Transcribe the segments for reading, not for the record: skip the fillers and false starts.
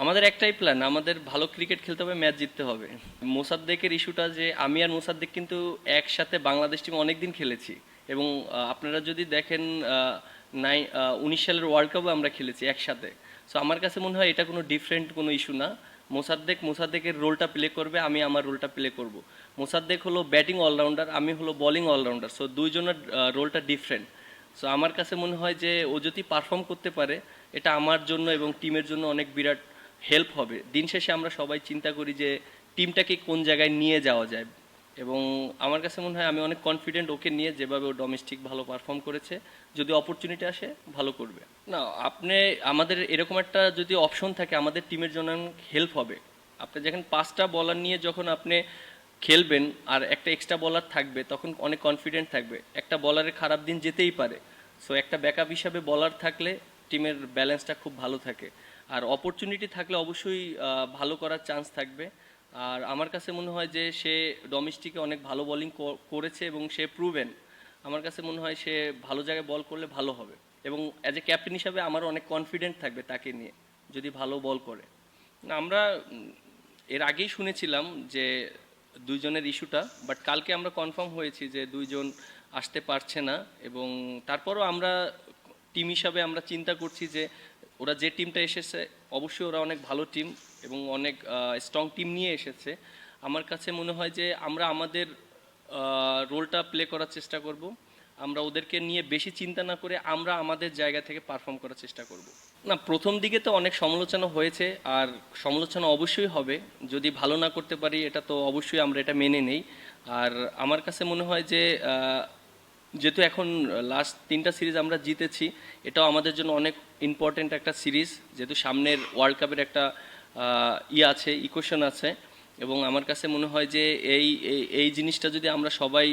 আমাদের একটাই প্ল্যান, আমাদের ভালো ক্রিকেট খেলতে হবে, ম্যাচ জিততে হবে। মোসাদ্দেকের ইস্যুটা যে আমি আর মোসাদ্দেক কিন্তু একসাথে বাংলাদেশ টিমে অনেকদিন খেলেছি এবং আপনারা যদি দেখেন 19 সালের ওয়ার্ল্ড কাপে আমরা খেলেছি একসাথে। সো আমার কাছে মনে হয় এটা কোনো ডিফারেন্ট কোনো ইস্যু না। মোসাদ্দেকের রোলটা প্লে করবে, আমি আমার রোলটা প্লে করব। মোসাদ্দেক হলো ব্যাটিং অলরাউন্ডার, আমি হলো বোলিং অলরাউন্ডার, সো দুইজনের রোলটা ডিফারেন্ট। সো আমার কাছে মনে হয় যে ও যদি পারফর্ম করতে পারে, এটা আমার জন্য এবং টিমের জন্য অনেক বিরাট হেল্প হবে। দিন শেষে আমরা সবাই চিন্তা করি যে টিমটাকে কোন জায়গায় নিয়ে যাওয়া যায়, এবং আমার কাছে মনে হয় আমি অনেক কনফিডেন্ট ওকে নিয়ে, যেভাবে ও ডোমেস্টিক ভালো পারফর্ম করেছে। যদি অপরচুনিটি আসে ভালো করবে। না, আপনি আমাদের এরকম একটা যদি অপশন থাকে আমাদের টিমের জন্য হেল্প হবে। আপনি যখন 5টা বলার নিয়ে যখন আপনি খেলবেন আর একটা এক্সট্রা বলার থাকবে, তখন অনেক কনফিডেন্ট থাকবে। একটা বলারের খারাপ দিন যেতেই পারে, সো একটা ব্যাকআপ হিসাবে বলার থাকলে টিমের ব্যালেন্সটা খুব ভালো থাকে। আর অপরচুনিটি থাকলে অবশ্যই ভালো করার চান্স থাকবে। আর আমার কাছে মনে হয় যে সে ডোমেস্টিকে অনেক ভালো বোলিং করেছে এবং সে প্রুভেন। আমার কাছে মনে হয় সে ভালো জায়গায় বল করলে ভালো হবে, এবং অ্যাজ এ ক্যাপ্টেন হিসাবে আমারও অনেক কনফিডেন্ট থাকবে তাকে নিয়ে, যদি ভালো বল করে। না, আমরা এর আগেই শুনেছিলাম যে দুইজনের ইস্যুটা, বাট কালকে আমরা কনফার্ম হয়েছি যে দুইজন আসতে পারছে না। এবং তারপরও আমরা টিম হিসাবে আমরা চিন্তা করছি যে ওরা যে টিমটা এসেছে অবশ্যই ওরা অনেক ভালো টিম এবং অনেক স্ট্রং টিম নিয়ে এসেছে। আমার কাছে মনে হয় যে আমরা আমাদের রোলটা প্লে করার চেষ্টা করব। আমরা ওদেরকে নিয়ে বেশি চিন্তা না করে আমরা আমাদের জায়গা থেকে পারফর্ম করার চেষ্টা করব। না, প্রথম দিকে তো অনেক সমালোচনা হয়েছে, আর সমালোচনা অবশ্যই হবে। যদি ভালো না করতে পারি এটা তো অবশ্যই আমরা এটা মেনে নেই। আর আমার কাছে মনে হয় যে যেহেতু এখন লাস্ট 3টা সিরিজ আমরা জিতেছি, এটাও আমাদের জন্য অনেক ইম্পর্টেন্ট একটা সিরিজ, যেহেতু সামনের ওয়ার্ল্ড কাপের একটা আছে, ইকুয়েশন আছে। এবং আমার কাছে মনে হয় যে এই এই এই জিনিসটা যদি আমরা সবাই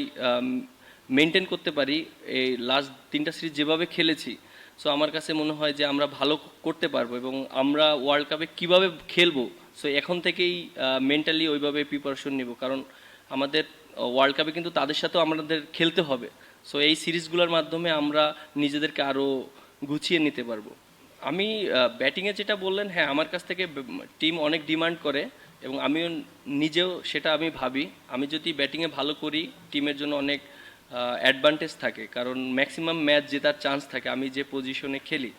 মেনটেন করতে পারি, এই লাস্ট 3টা সিরিজ যেভাবে খেলেছি, সো আমার কাছে মনে হয় যে আমরা ভালো করতে পারবো এবং আমরা ওয়ার্ল্ড কাপে কীভাবে খেলবো, সো এখন থেকেই মেন্টালি ওইভাবে প্রিপারেশন নেব। কারণ আমাদের ওয়ার্ল্ড কাপে কিন্তু তাদের সাথেও আমাদের খেলতে হবে। সো এই সিরিজগুলোর মাধ্যমে আমরা নিজেদেরকে আরও গুছিয়ে নিতে পারবো। আমি ব্যাটিংয়ে যেটা বললেন, হ্যাঁ আমার কাছ থেকে টিম অনেক ডিমান্ড করে এবং আমিও নিজেও সেটা আমি ভাবি। আমি যদি ব্যাটিংয়ে ভালো করি টিমের জন্য অনেক অ্যাডভান্টেজ থাকে, কারণ ম্যাক্সিমাম ম্যাচ জেতার চান্স থাকে আমি যে পজিশনে খেলি।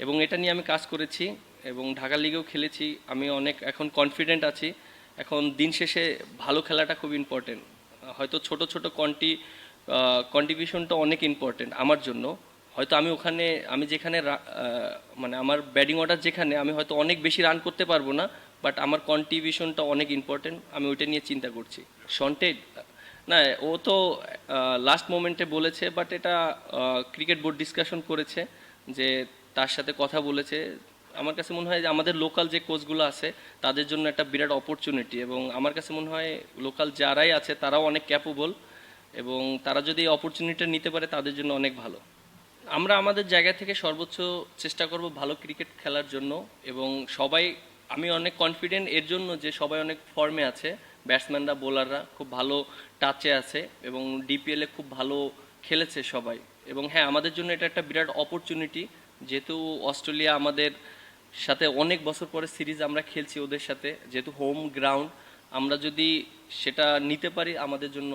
এবং এটা নিয়ে আমি কাজ করেছি এবং ঢাকা লিগেও খেলেছি। আমি অনেক এখন কনফিডেন্ট আছি। এখন দিন শেষে ভালো খেলাটা খুব ইম্পর্টেন্ট। হয়তো ছোট ছোট কন্ট্রিবিউশনটা অনেক ইম্পর্টেন্ট আমার জন্য। হয়তো আমি ওখানে, আমি যেখানে মানে আমার ব্যাটিং অর্ডার যেখানে, আমি হয়তো অনেক বেশি রান করতে পারবো না, বাট আমার কন্ট্রিবিউশনটা অনেক ইম্পর্টেন্ট। আমি ওইটা নিয়ে চিন্তা করছি। শন্টেড, না ও তো লাস্ট মোমেন্টে বলেছে, বাট এটা ক্রিকেট বোর্ড ডিসকাশন করেছে, যে তার সাথে কথা বলেছে। আমার কাছে মনে হয় যে আমাদের লোকাল যে কোচগুলো আছে তাদের জন্য একটা বিরাট অপরচুনিটি, এবং আমার কাছে মনে হয় লোকাল যারাই আছে তারাও অনেক ক্যাপেবল, এবং তারা যদি এই অপরচুনিটিটা নিতে পারে তাদের জন্য অনেক ভালো। আমরা আমাদের জায়গা থেকে সর্বোচ্চ চেষ্টা করব ভালো ক্রিকেট খেলার জন্য, এবং সবাই, আমি অনেক কনফিডেন্ট এর জন্য যে সবাই অনেক ফর্মে আছে। ব্যাটসম্যানরা, বোলাররা খুব ভালো টাচে আছে এবং ডিপিএলে খুব ভালো খেলেছে সবাই। এবং হ্যাঁ, আমাদের জন্য এটা একটা বিরাট অপরচুনিটি, যেহেতু অস্ট্রেলিয়া আমাদের সাথে অনেক বছর পরে সিরিজ আমরা খেলছি ওদের সাথে, যেহেতু হোম গ্রাউন্ড, আমরা যদি সেটা নিতে পারি আমাদের জন্য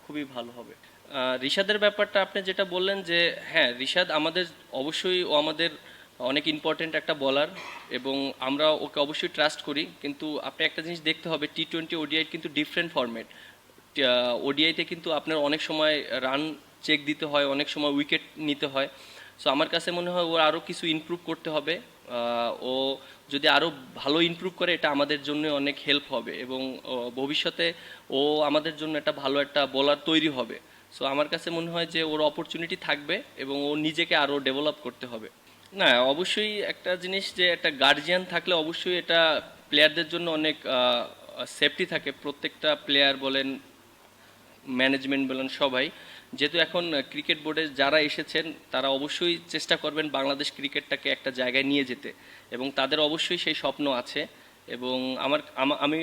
খুবই ভালো হবে। রিশাদের ব্যাপারটা আপনি যেটা বললেন যে হ্যাঁ, রিশাদ আমাদের অবশ্যই, ও আমাদের অনেক ইম্পর্টেন্ট একটা বলার এবং আমরা ওকে অবশ্যই ট্রাস্ট করি। কিন্তু আপনি একটা জিনিস দেখতে হবে, টি-20 ওডিআই কিন্তু ডিফারেন্ট ফরম্যাট। ওডিআইতে কিন্তু আপনার অনেক সময় রান চেক দিতে হয়, অনেক সময় উইকেট নিতে হয়। সো আমার কাছে মনে হয় ওর আরও কিছু ইমপ্রুভ করতে হবে। ও যদি আরও ভালো ইমপ্রুভ করে এটা আমাদের জন্য অনেক হেল্প হবে, এবং ভবিষ্যতে ও আমাদের জন্য একটা ভালো একটা বোলার তৈরি হবে। সো আমার কাছে মনে হয় যে ওর অপরচুনিটি থাকবে এবং ও নিজেকে আরও ডেভেলপ করতে হবে। না, অবশ্যই একটা জিনিস যে একটা গার্জিয়ান থাকলে অবশ্যই এটা প্লেয়ারদের জন্য অনেক সেফটি থাকে। প্রত্যেকটা প্লেয়ার বলেন, ম্যানেজমেন্ট বলেন, সবাই। যেহেতু এখন ক্রিকেট বোর্ডে যারা এসেছেন তারা অবশ্যই চেষ্টা করবেন বাংলাদেশ ক্রিকেটটাকে একটা জায়গায় নিয়ে যেতে, এবং তাদের অবশ্যই সেই স্বপ্ন আছে। এবং আমি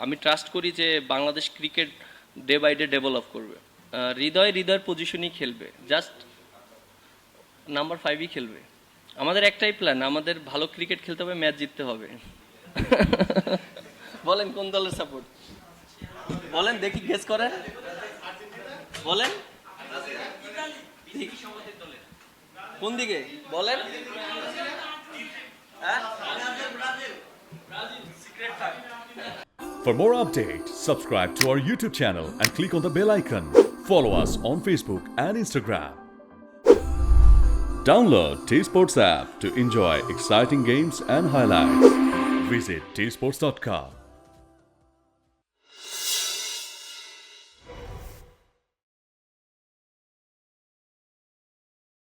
আমি ট্রাস্ট করি যে Bangladesh cricket day by day develop করবে। হৃদয়ের পজিশনই খেলবে, জাস্ট নাম্বার 5ই খেলবে। আমাদের একটাই প্ল্যান, আমাদের ভালো ক্রিকেট খেলতে হবে, ম্যাচ জিততে হবে। বলেন কোন দলের সাপোর্ট, বলেন দেখি, গেস করেন, বলেন কোন দিকে বলেন। For more updates, subscribe to our YouTube channel and click on the bell icon. Follow us on Facebook and Instagram. Download T-Sports app to enjoy exciting games and highlights. Visit tsports.com.